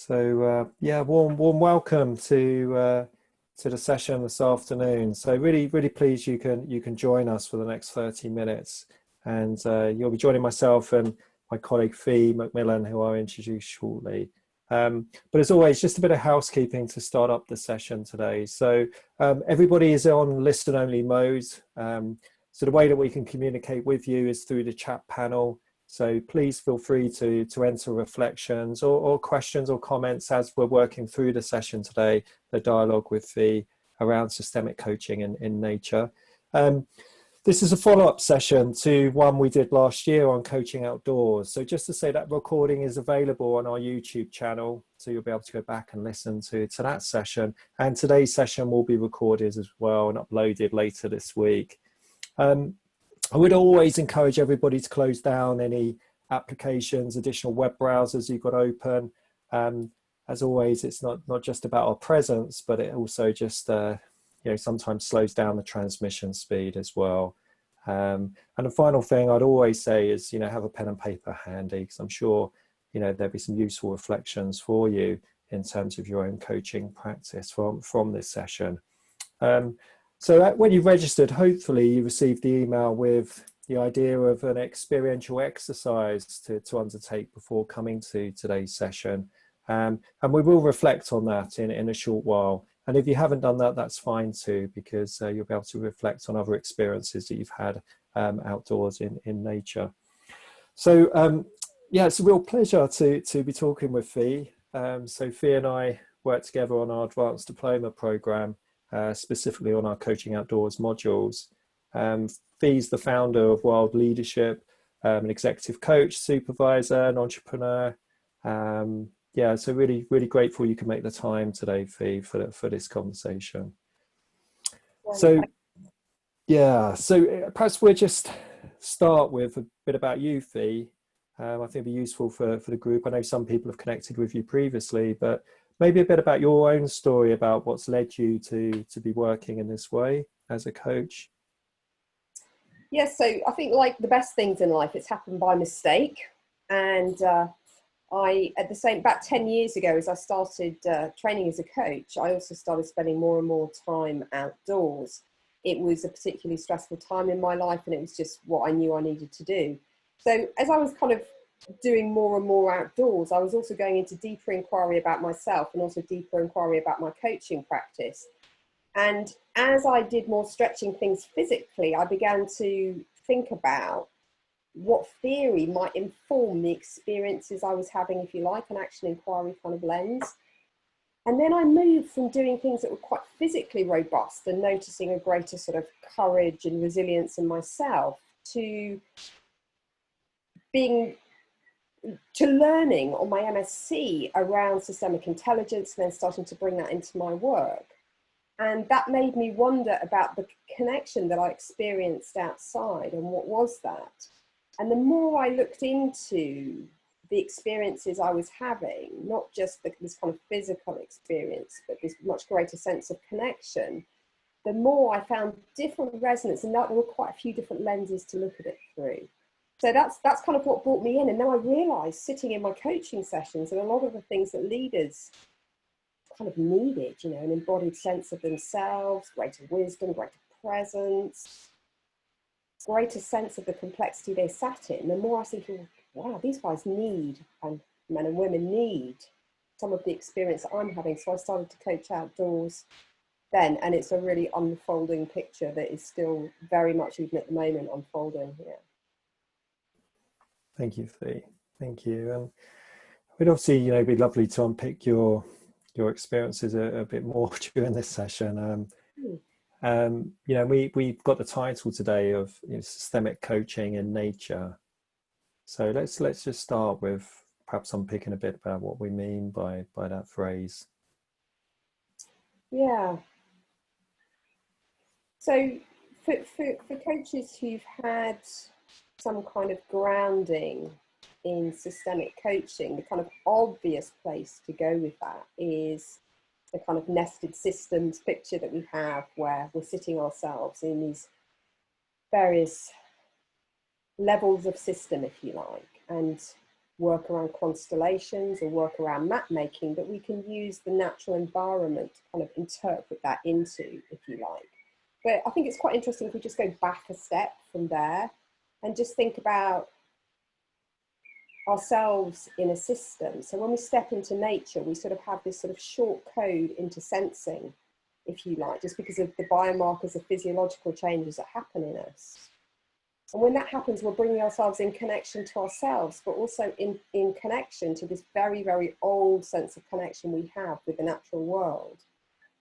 Yeah, warm welcome to the session this afternoon. So really pleased you can join us for the next 30 minutes, and you'll be joining myself and my colleague Fi Macmillan, who I'll introduce shortly. But as always, just a bit of housekeeping to start up the session today. So everybody is on listen only mode. So the way that we can communicate with you is through the chat panel. So please feel free to enter reflections or questions or comments as we're working through the session today, the dialogue with Fi around systemic coaching in nature. This is a follow-up session to one we did last year on coaching outdoors. So just to say that recording is available on our YouTube channel, so you'll be able to go back and listen to that session. And today's session will be recorded as well and uploaded later this week. I would always encourage everybody to close down any applications, additional web browsers you've got open. As always, it's not just about our presence, but it also just sometimes slows down the transmission speed as well. And the final thing I'd always say is, have a pen and paper handy, because I'm sure, there'll be some useful reflections for you in terms of your own coaching practice from this session. So when you registered, hopefully you received the email with the idea of an experiential exercise to undertake before coming to today's session. And we will reflect on that in a short while. And if you haven't done that, that's fine too, because you'll be able to reflect on other experiences that you've had outdoors in nature. So yeah, it's a real pleasure to be talking with Fi. So Fi and I worked together on our advanced diploma program, specifically on our coaching outdoors modules. Fi's the founder of Wild Leadership, an executive coach, supervisor, an entrepreneur. Yeah, so really grateful you can make the time today, Fi, for this conversation. So yeah, so perhaps we'll just start with a bit about you, Fi. I think it'd be useful for the group. I know some people have connected with you previously, but maybe a bit about your own story about what's led you to be working in this way as a coach. Yes, so I think like the best things in life, it's happened by mistake. And about 10 years ago, as I started training as a coach, I also started spending more and more time outdoors. It was a particularly stressful time in my life, and it was just what I knew I needed to do. So as I was kind of doing more and more outdoors, I was also going into deeper inquiry about myself and also deeper inquiry about my coaching practice. And as I did more stretching things physically, I began to think about what theory might inform the experiences I was having, if you like, an action inquiry kind of lens. And then I moved from doing things that were quite physically robust and noticing a greater sort of courage and resilience in myself to learning on my MSc around systemic intelligence, and then starting to bring that into my work. And that made me wonder about the connection that I experienced outside, and what was that? And the more I looked into the experiences I was having, not just this kind of physical experience, but this much greater sense of connection, the more I found different resonance, and there were quite a few different lenses to look at it through. So that's kind of what brought me in. And then I realized, sitting in my coaching sessions, and a lot of the things that leaders kind of needed, an embodied sense of themselves, greater wisdom, greater presence, greater sense of the complexity they sat in, the more I was thinking, wow, these guys need, and men and women need, some of the experience that I'm having. So I started to coach outdoors then, and it's a really unfolding picture that is still very much, even at the moment, unfolding here. Thank you, Fi. Thank you. And we'd obviously, be lovely to unpick your experiences a bit more during this session. We've got the title today of systemic coaching in nature. So let's just start with perhaps unpicking a bit about what we mean by that phrase. Yeah. So for coaches who've had some kind of grounding in systemic coaching, the kind of obvious place to go with that is the kind of nested systems picture that we have, where we're sitting ourselves in these various levels of system, if you like, and work around constellations or work around map making, that we can use the natural environment to kind of interpret that into, if you like. But I think it's quite interesting if we just go back a step from there and just think about ourselves in a system. So when we step into nature, we sort of have this sort of short code into sensing, if you like, just because of the biomarkers of physiological changes that happen in us. And when that happens, we're bringing ourselves in connection to ourselves, but also in connection to this very, very old sense of connection we have with the natural world.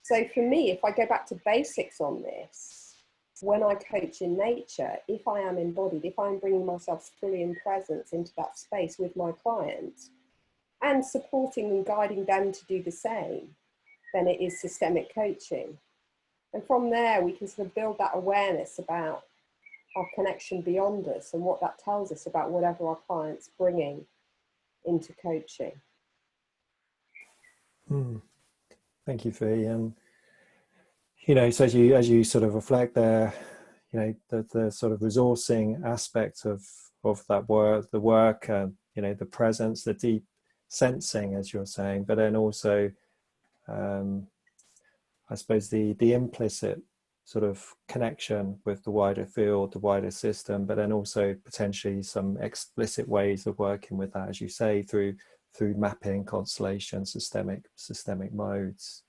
So for me, if I go back to basics on this, when I coach in nature, if I am embodied, if I'm bringing myself fully in presence into that space with my client and supporting and guiding them to do the same, then it is systemic coaching. And from there, we can sort of build that awareness about our connection beyond us and what that tells us about whatever our client's bringing into coaching. Thank you, Fi. And you know, so as you sort of reflect there, you know, the sort of resourcing aspect of that work, the work, you know, the presence, the deep sensing, as you're saying, but then also, I suppose the implicit sort of connection with the wider field, the wider system, but then also potentially some explicit ways of working with that, as you say, through mapping, constellation, systemic modes.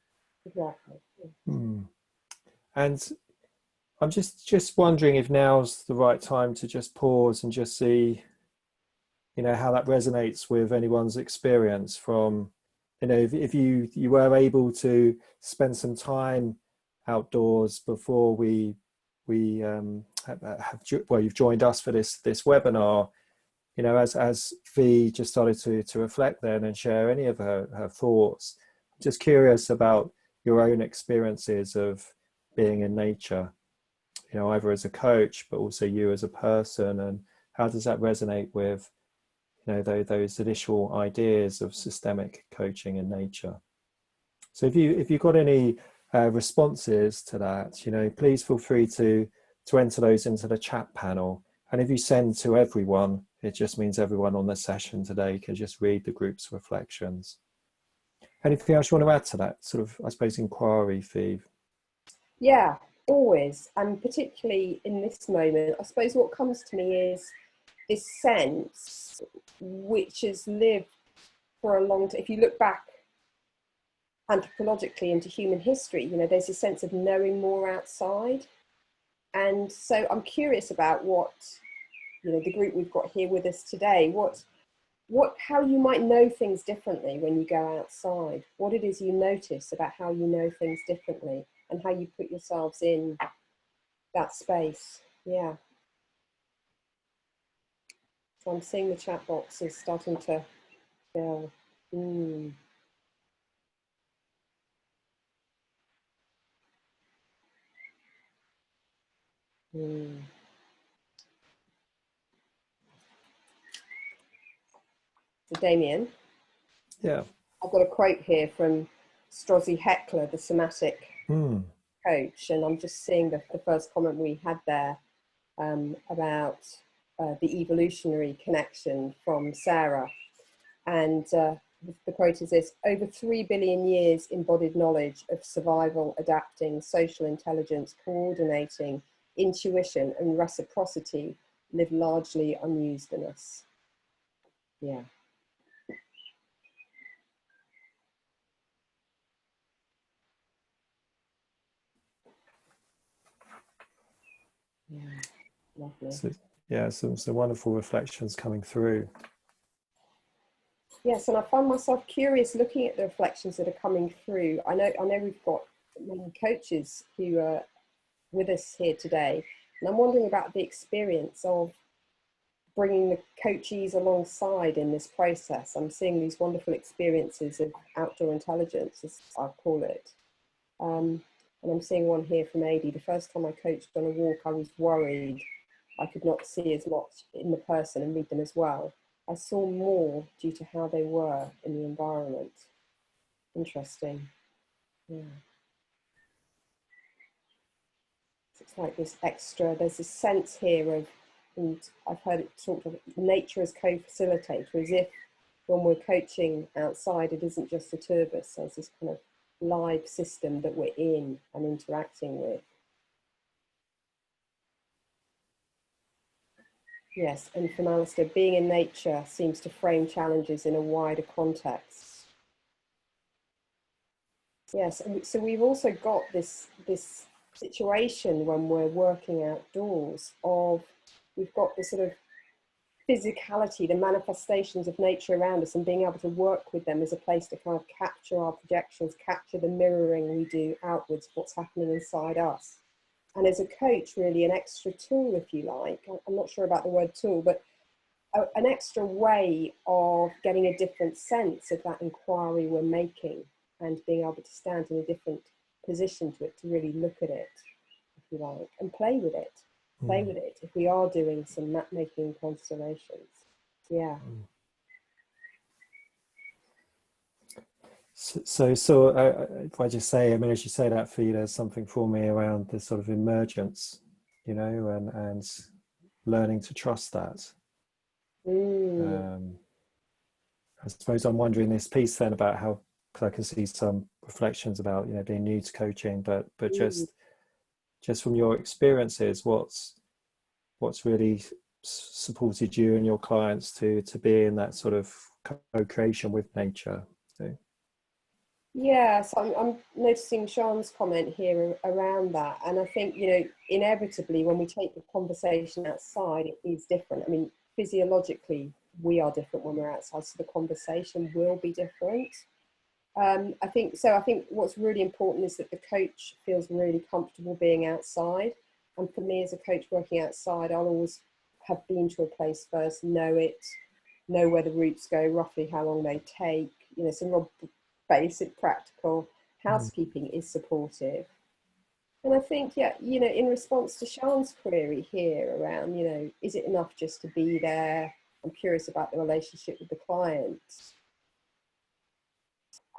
Exactly. And I'm just wondering if now's the right time to just pause and just see, you know, how that resonates with anyone's experience from, you know, if you were able to spend some time outdoors before we you've joined us for this webinar, you know, as Fi just started to reflect then and share any of her thoughts, just curious about your own experiences of being in nature, you know, either as a coach but also you as a person, and how does that resonate with, you know, those initial ideas of systemic coaching in nature. So if you've got any responses to that, you know, please feel free to enter those into the chat panel. And if you send to everyone, it just means everyone on the session today can just read the group's reflections. Anything else you want to add to that sort of, I suppose, inquiry, Fi? Yeah, always. And particularly in this moment, I suppose what comes to me is this sense which has lived for a long time. If you look back anthropologically into human history, you know, there's a sense of knowing more outside. And so I'm curious about what, you know, the group we've got here with us today, how you might know things differently when you go outside, what it is you notice about how you know things differently and how you put yourselves in that space. Yeah. So I'm seeing the chat box is starting to fill. So Damion, Yeah. I've got a quote here from Strozzi Heckler, the somatic coach, and I'm just seeing the first comment we had there about the evolutionary connection from Sarah. And the quote is this: over 3 billion years embodied knowledge of survival, adapting, social intelligence, coordinating, intuition and reciprocity live largely unused in us. Yeah. Yeah, lovely. So, yeah, some wonderful reflections coming through. Yes, and I find myself curious looking at the reflections that are coming through. I know we've got many coaches who are with us here today, and I'm wondering about the experience of bringing the coachees alongside in this process. I'm seeing these wonderful experiences of outdoor intelligence, as I call it. And I'm seeing one here from Adi. The first time I coached on a walk, I was worried I could not see as much in the person and read them as well. I saw more due to how they were in the environment. Interesting. Yeah. So it's like this extra, there's this sense here of And I've heard it talked of nature as co-facilitator, as if when we're coaching outside, it isn't just a turbus, there's this kind of live system that we're in and interacting with. Yes, and from Alistair, being in nature seems to frame challenges in a wider context. Yes, and so we've also got this situation when we're working outdoors of, we've got this sort of physicality, the manifestations of nature around us, and being able to work with them as a place to kind of capture our projections, capture the mirroring we do outwards, what's happening inside us. And as a coach, really an extra tool, if you like, I'm not sure about the word tool, but an extra way of getting a different sense of that inquiry we're making, and being able to stand in a different position to it, to really look at it, if you like, and play with it. Play with it if we are doing some map making constellations. Yeah. So if I just say, I mean, as you say that, Fi, there's something for me around this sort of emergence, you know, and learning to trust that. I suppose I'm wondering this piece then about how, because I can see some reflections about, you know, being new to coaching, but just from your experiences, what's really supported you and your clients to be in that sort of co-creation with nature? So. Yeah, so I'm noticing Sean's comment here around that. And I think, you know, inevitably when we take the conversation outside, it is different. I mean, physiologically, we are different when we're outside, so the conversation will be different. I think what's really important is that the coach feels really comfortable being outside. And for me as a coach working outside, I'll always have been to a place first, know where the routes go, roughly how long they take, you know, some real basic practical housekeeping is supportive. And I think, yeah, you know, in response to Sean's query here around, you know, is it enough just to be there? I'm curious about the relationship with the client.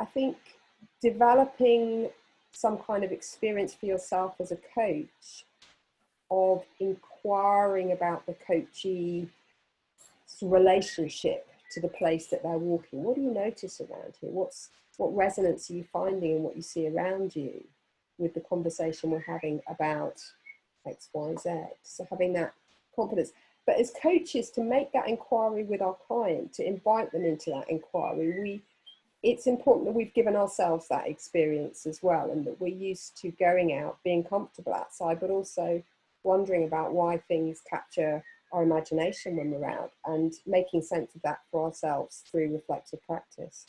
I think developing some kind of experience for yourself as a coach of inquiring about the coachee relationship to the place that they're walking. What do you notice around here? What resonance are you finding in what you see around you with the conversation we're having about X, Y, Z? So having that confidence. But as coaches, to make that inquiry with our client, to invite them into that inquiry, it's important that we've given ourselves that experience as well, and that we're used to going out, being comfortable outside, but also wondering about why things capture our imagination when we're out, and making sense of that for ourselves through reflective practice.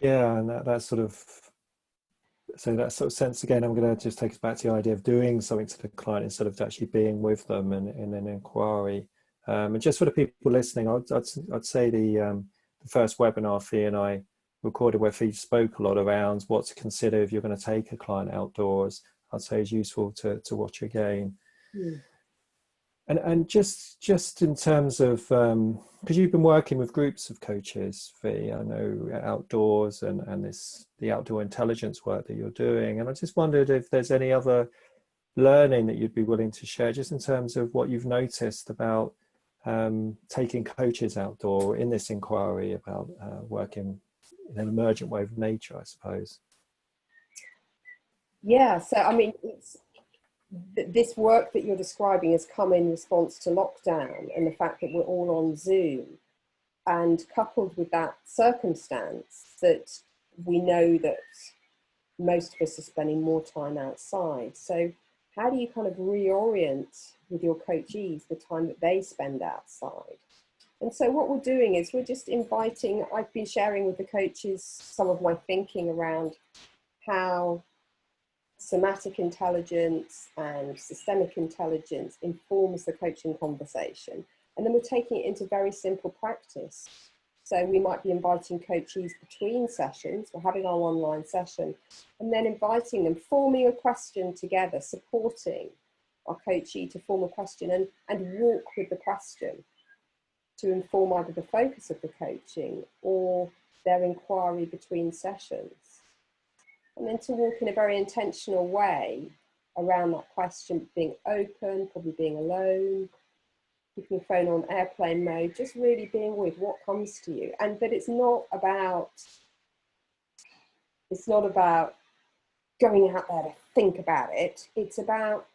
Yeah, and that sort of sense again, I'm going to just take us back to the idea of doing something to the client instead of actually being with them in an inquiry. And just for the people listening, I'd say the first webinar Fi and I recorded, where Fi spoke a lot around what to consider if you're going to take a client outdoors, I'd say is useful to watch again. And just in terms of, because you've been working with groups of coaches, Fi, I know outdoors and the outdoor intelligence work that you're doing, and I just wondered if there's any other learning that you'd be willing to share, just in terms of what you've noticed about taking coaches outdoor in this inquiry about working in an emergent way with nature, I suppose. Yeah, so I mean, this work that you're describing has come in response to lockdown and the fact that we're all on Zoom, and coupled with that circumstance that we know that most of us are spending more time outside. So how do you kind of reorient with your coachees the time that they spend outside? And so what we're doing is we're just inviting, I've been sharing with the coaches some of my thinking around how somatic intelligence and systemic intelligence informs the coaching conversation. And then we're taking it into very simple practice. So we might be inviting coachees between sessions, we're having our online session, and then inviting them, forming a question together, supporting our coachee to form a question and walk with the question to inform either the focus of the coaching or their inquiry between sessions. And then to walk in a very intentional way around that question, being open, probably being alone, keeping your phone on airplane mode, just really being with what comes to you. And that it's not about going out there to think about it. It's about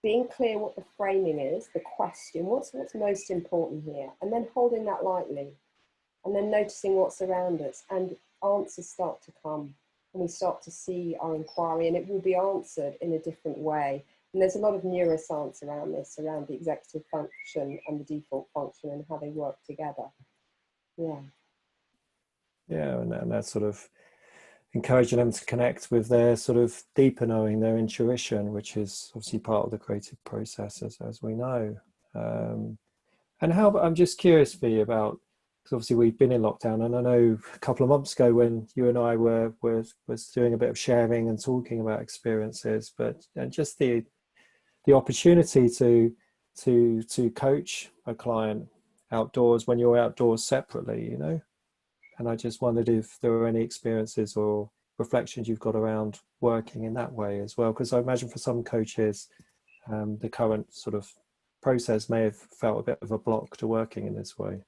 being clear what the framing is, the question, what's most important here, and then holding that lightly, and then noticing what's around us, and answers start to come, and we start to see our inquiry, and it will be answered in a different way. And there's a lot of neuroscience around this, around the executive function and the default function and how they work together. Yeah. Yeah, and that sort of encouraging them to connect with their sort of deeper knowing, their intuition, which is obviously part of the creative process, as we know. And how, I'm just curious for you about, because obviously we've been in lockdown, and I know a couple of months ago when you and I were doing a bit of sharing and talking about experiences, but and just the opportunity to coach a client outdoors when you're outdoors separately, you know. And I just wondered if there were any experiences or reflections you've got around working in that way as well, because I imagine for some coaches, the current sort of process may have felt a bit of a block to working in this way.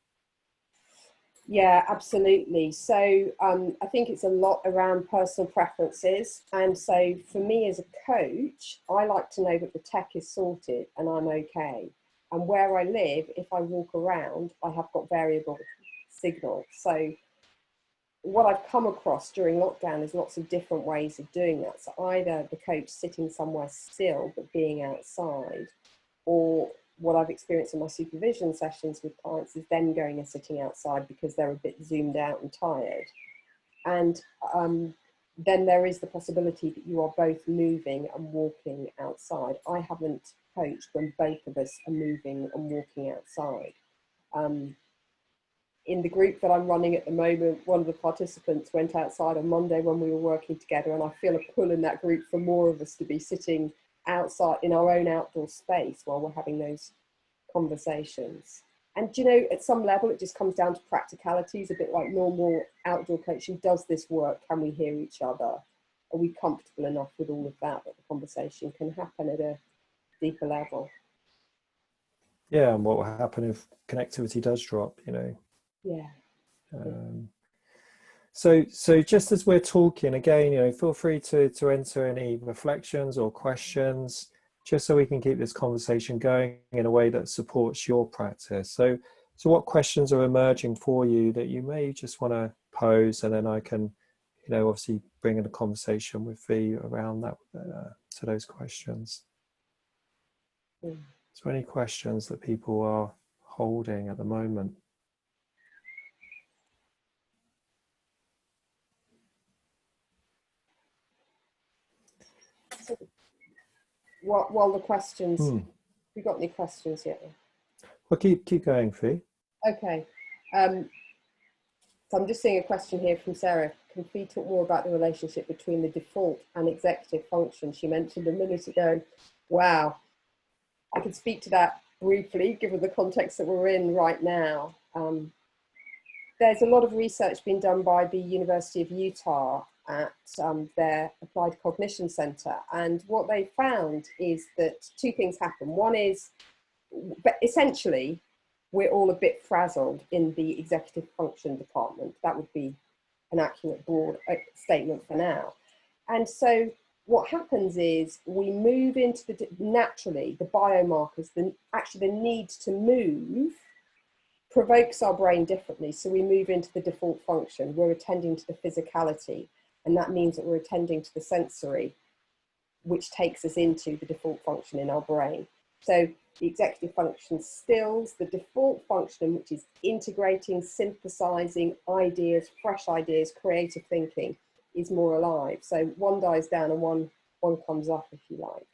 Yeah, absolutely. So I think it's a lot around personal preferences. And so for me as a coach, I like to know that the tech is sorted and I'm okay. And where I live, if I walk around, I have got variable signal. So what I've come across during lockdown is lots of different ways of doing that. So either the coach sitting somewhere still but being outside, or what I've experienced in my supervision sessions with clients is them going and sitting outside because they're a bit zoomed out and tired. And then there is the possibility that you are both moving and walking outside. I haven't coached when both of us are moving and walking outside. In the group that I'm running at the moment, one of the participants went outside on Monday when we were working together, and I feel a pull in that group for more of us to be sitting outside in our own outdoor space while we're having those conversations. And you know, at some level it just comes down to practicalities, a bit like normal outdoor coaching. Does this work? Can we hear each other? Are we comfortable enough with all of that the conversation can happen at a deeper level? Yeah, and what will happen if connectivity does drop, you know? Yeah. So just as we're talking again, you know, feel free to enter any reflections or questions, just so we can keep this conversation going in a way that supports your practice. So what questions are emerging for you that you may just want to pose, and then I can, you know, obviously bring in a conversation with Fi around that, to those questions. So any questions that people are holding at the moment? So while the questions, have you got any questions yet? Well, keep going, Fi. Okay. So I'm just seeing a question here from Sarah. Can Fi talk more about the relationship between the default and executive function she mentioned a minute ago? Wow. I can speak to that briefly, given the context that we're in right now. There's a lot of research being done by the University of Utah at their Applied Cognition Center. And what they found is that two things happen. One is, but essentially, we're all a bit frazzled in the executive function department. That would be an accurate broad statement for now. And so what happens is we move into naturally the biomarkers, actually the need to move provokes our brain differently. So we move into the default function. We're attending to the physicality, and that means that we're attending to the sensory, which takes us into the default function in our brain. So the executive function stills, the default function, which is integrating, synthesizing ideas, fresh ideas, creative thinking, is more alive. So one dies down and one comes up, if you like.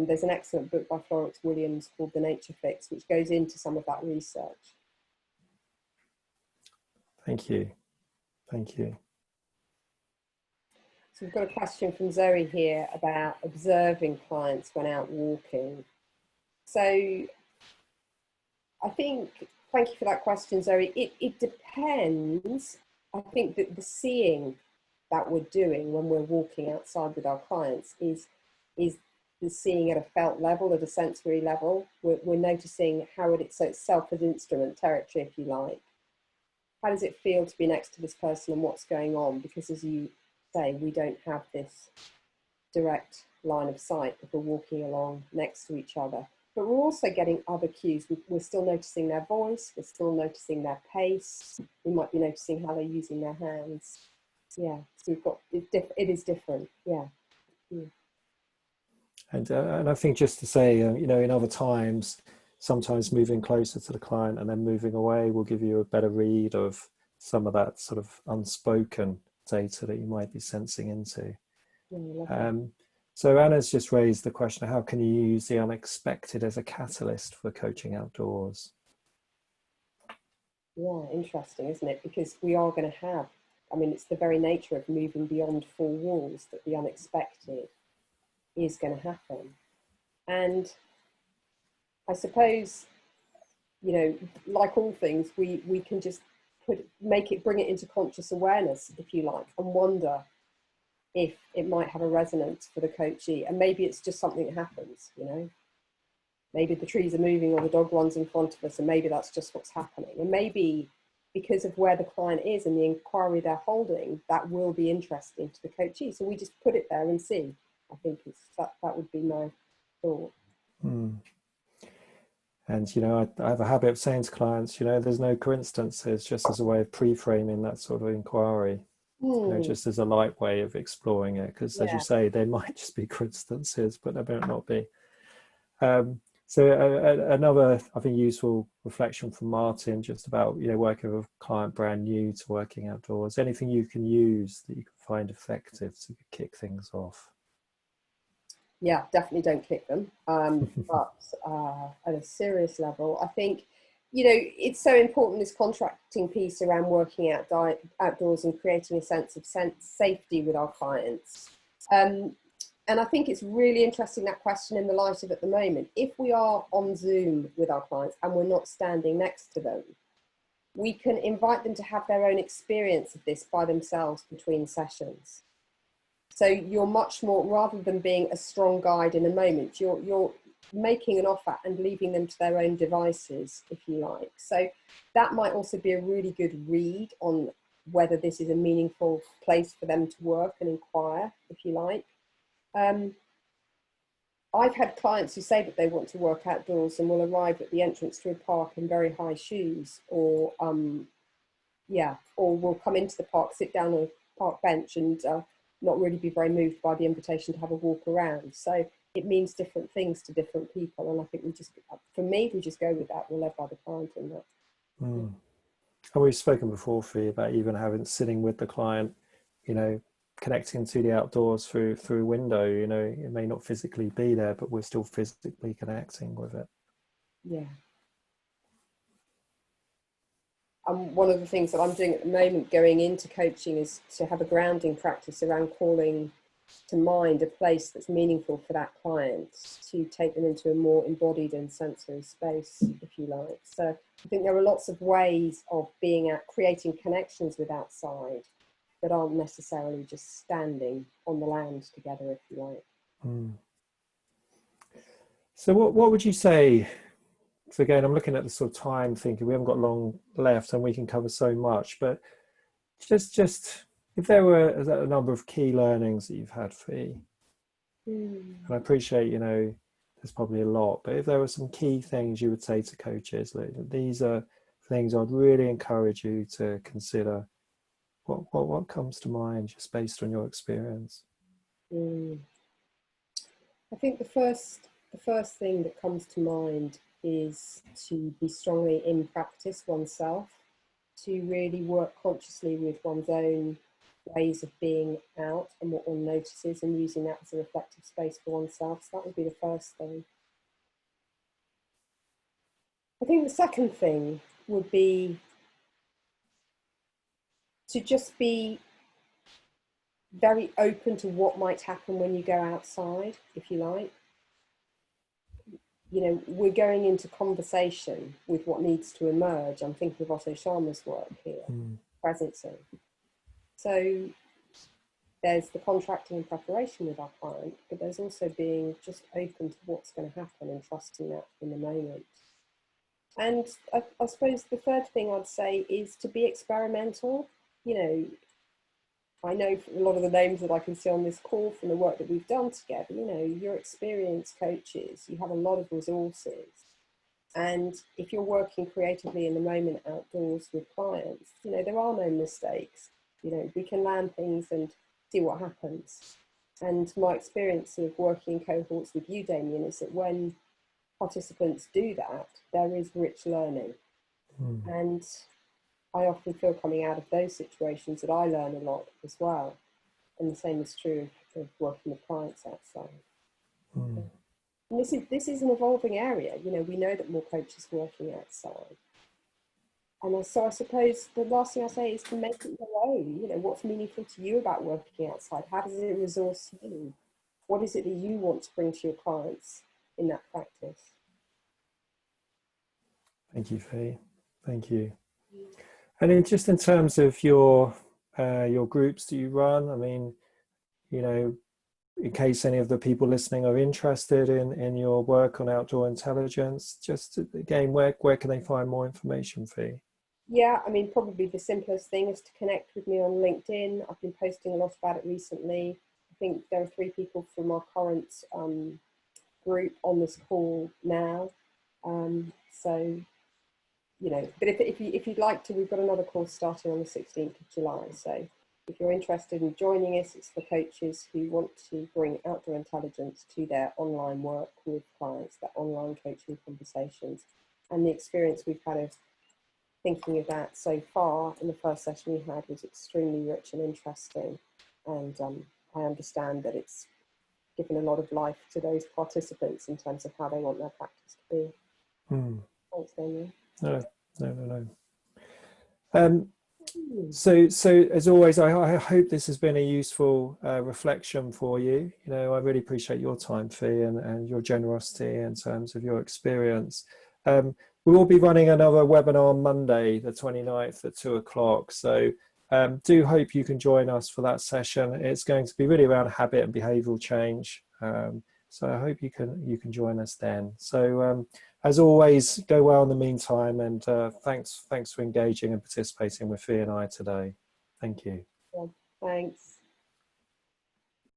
There's an excellent book by Florence Williams called The Nature Fix, which goes into some of that research. Thank you. Thank you. So we've got a question from Zoe here about observing clients when out walking. So I think, thank you for that question, Zoe. It depends. I think that the seeing that we're doing when we're walking outside with our clients is seeing at a felt level, at a sensory level. We're noticing how so it's self-instrument territory, if you like. How does it feel to be next to this person and what's going on? Because as you say, we don't have this direct line of sight if we're walking along next to each other. But we're also getting other cues. We're still noticing their voice, we're still noticing their pace, we might be noticing how they're using their hands. Yeah, so we've got, it is different, yeah. And I think just to say, you know, in other times, sometimes moving closer to the client and then moving away will give you a better read of some of that sort of unspoken data that you might be sensing into. So Anna's just raised the question, how can you use the unexpected as a catalyst for coaching outdoors? Yeah, interesting, isn't it? Because we are going to have, I mean, it's the very nature of moving beyond four walls that the unexpected is going to happen. And I suppose, you know, like all things, we can just bring it into conscious awareness, if you like, and wonder if it might have a resonance for the coachee. And maybe it's just something that happens, you know. Maybe the trees are moving or the dog runs in front of us, and maybe that's just what's happening. And maybe because of where the client is and the inquiry they're holding, that will be interesting to the coachee. So we just put it there and see. I think that would be my thought. And, you know, I have a habit of saying to clients, you know, there's no coincidences, just as a way of pre-framing that sort of inquiry, you know, just as a light way of exploring it. Because as you say, they might just be coincidences, but they might not be. So another, I think, useful reflection from Martin, just about, you know, working with a client brand new to working outdoors. Anything you can use that you can find effective to kick things off? Yeah, definitely don't kick them. But at a serious level, I think, you know, it's so important, this contracting piece around working outdoors and creating a sense of safety with our clients. And I think it's really interesting, that question, in the light of at the moment, if we are on Zoom with our clients and we're not standing next to them, we can invite them to have their own experience of this by themselves between sessions. So you're much more, rather than being a strong guide in a moment, you're making an offer and leaving them to their own devices, if you like. So that might also be a really good read on whether this is a meaningful place for them to work and inquire, if you like. I've had clients who say that they want to work outdoors and will arrive at the entrance to a park in very high shoes, or will come into the park, sit down on a park bench and not really be very moved by the invitation to have a walk around. So it means different things to different people. And I think we just go with that. We're led by the client in that. And we've spoken before, Fi, about even sitting with the client, you know, connecting to the outdoors through a window. You know, it may not physically be there, but we're still physically connecting with it. Yeah. One of the things that I'm doing at the moment going into coaching is to have a grounding practice around calling to mind a place that's meaningful for that client, to take them into a more embodied and sensory space, if you like. So I think there are lots of ways of creating connections with outside that aren't necessarily just standing on the land together, if you like. So what would you say? So again, I'm looking at the sort of time, thinking we haven't got long left and we can cover so much, but just if there were a number of key learnings that you've had, Fi, and I appreciate, you know, there's probably a lot, but if there were some key things you would say to coaches, like, these are things I'd really encourage you to consider, what comes to mind just based on your experience? I think the first thing that comes to mind is to be strongly in practice oneself, to really work consciously with one's own ways of being out and what one notices, and using that as a reflective space for oneself. So that would be the first thing. I think the second thing would be to just be very open to what might happen when you go outside, if you like. You know, we're going into conversation with what needs to emerge. I'm thinking of Otto Scharmer's work here, presencing. So there's the contracting and preparation with our client, but there's also being just open to what's going to happen and trusting that in the moment. And I suppose the third thing I'd say is to be experimental. You know, I know from a lot of the names that I can see on this call from the work that we've done together, you know, you're experienced coaches, you have a lot of resources. And if you're working creatively in the moment outdoors with clients, you know, there are no mistakes. You know, we can land things and see what happens. And my experience of working in cohorts with you, Damion, is that when participants do that, there is rich learning. And I often feel coming out of those situations that I learn a lot as well. And the same is true of working with clients outside. And this is an evolving area. You know, we know that more coaches are working outside. And so I suppose the last thing I say is to make it your own. You know, what's meaningful to you about working outside? How does it resource you? What is it that you want to bring to your clients in that practice? Thank you, Fi. Thank you. And just in terms of your groups that you run, I mean, you know, in case any of the people listening are interested in your work on outdoor intelligence, just again, where can they find more information, Fi? Yeah, I mean, probably the simplest thing is to connect with me on LinkedIn. I've been posting a lot about it recently. I think there are 3 people from our current group on this call now. So, you know, but if you'd like to, we've got another course starting on the 16th of July. So if you're interested in joining us, it's for coaches who want to bring outdoor intelligence to their online work with clients, their online coaching conversations. And the experience we've had of thinking of that so far in the first session we had was extremely rich and interesting. And I understand that it's given a lot of life to those participants in terms of how they want their practice to be. Thanks, Damion. No. So as always, I hope this has been a useful reflection for you. You know, I really appreciate your time, Fi, and your generosity in terms of your experience. We will be running another webinar on Monday, the 29th at 2 o'clock. So do hope you can join us for that session. It's going to be really around habit and behavioural change. So I hope you can join us then. So as always, go well in the meantime, and thanks for engaging and participating with Fi and I today. Thank you. Yeah, thanks.